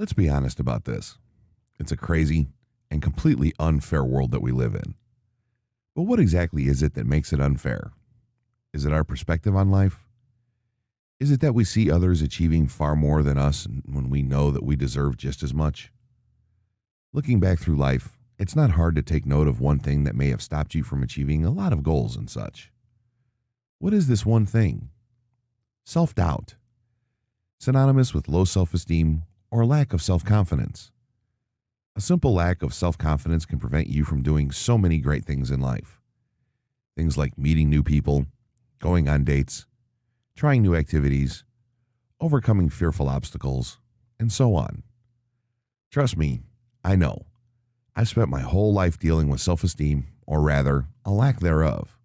Let's be honest about this. It's a crazy and completely unfair world that we live in. But what exactly is it that makes it unfair? Is it our perspective on life? Is it that we see others achieving far more than us when we know that we deserve just as much? Looking back through life, it's not hard to take note of one thing that may have stopped you from achieving a lot of goals and such. What is this one thing? Self-doubt, synonymous with low self-esteem or lack of self-confidence. A simple lack of self-confidence can prevent you from doing so many great things in life. Things like meeting new people, going on dates, trying new activities, overcoming fearful obstacles, and so on. Trust me, I know. I've spent my whole life dealing with self-esteem, or rather, a lack thereof.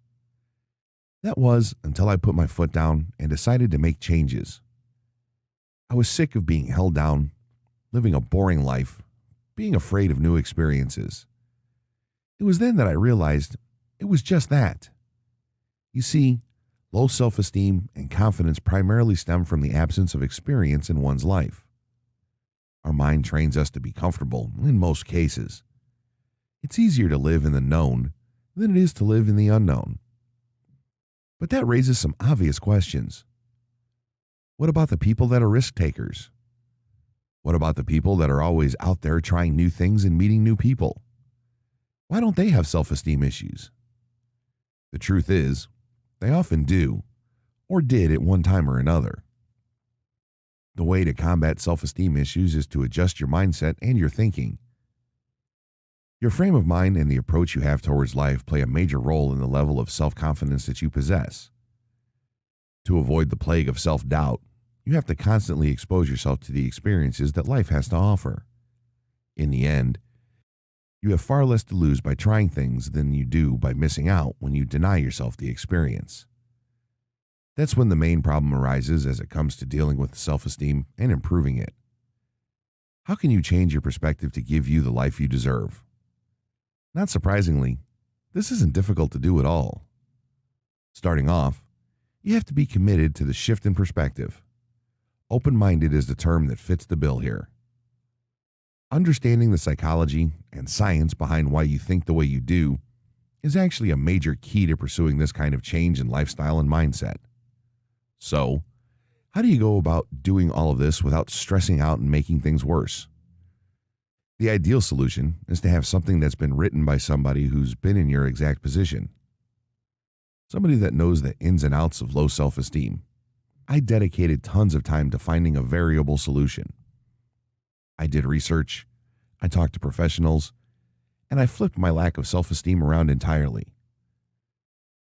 That was until I put my foot down and decided to make changes. I was sick of being held down, living a boring life, being afraid of new experiences. It was then that I realized it was just that. You see, low self-esteem and confidence primarily stem from the absence of experience in one's life. Our mind trains us to be comfortable in most cases. It's easier to live in the known than it is to live in the unknown. But that raises some obvious questions. What about the people that are risk takers? What about the people that are always out there trying new things and meeting new people? Why don't they have self-esteem issues? The truth is, they often do, or did at one time or another. The way to combat self-esteem issues is to adjust your mindset and your thinking. Your frame of mind and the approach you have towards life play a major role in the level of self-confidence that you possess. To avoid the plague of self-doubt, you have to constantly expose yourself to the experiences that life has to offer. In the end, you have far less to lose by trying things than you do by missing out when you deny yourself the experience. That's when the main problem arises as it comes to dealing with self-esteem and improving it. How can you change your perspective to give you the life you deserve? Not surprisingly, this isn't difficult to do at all. Starting off, you have to be committed to the shift in perspective. Open-minded is the term that fits the bill here. Understanding the psychology and science behind why you think the way you do is actually a major key to pursuing this kind of change in lifestyle and mindset. So, how do you go about doing all of this without stressing out and making things worse? The ideal solution is to have something that's been written by somebody who's been in your exact position. Somebody that knows the ins and outs of low self-esteem. I dedicated tons of time to finding a variable solution. I did research, I talked to professionals, and I flipped my lack of self-esteem around entirely.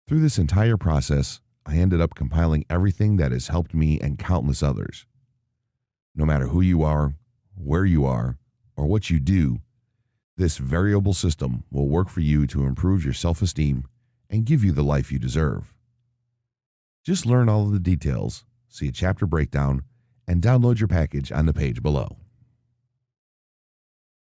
Through this entire process, I ended up compiling everything that has helped me and countless others. No matter who you are, where you are, or what you do, this variable system will work for you to improve your self-esteem and give you the life you deserve. Just learn all of the details, see a chapter breakdown, and download your package on the page below.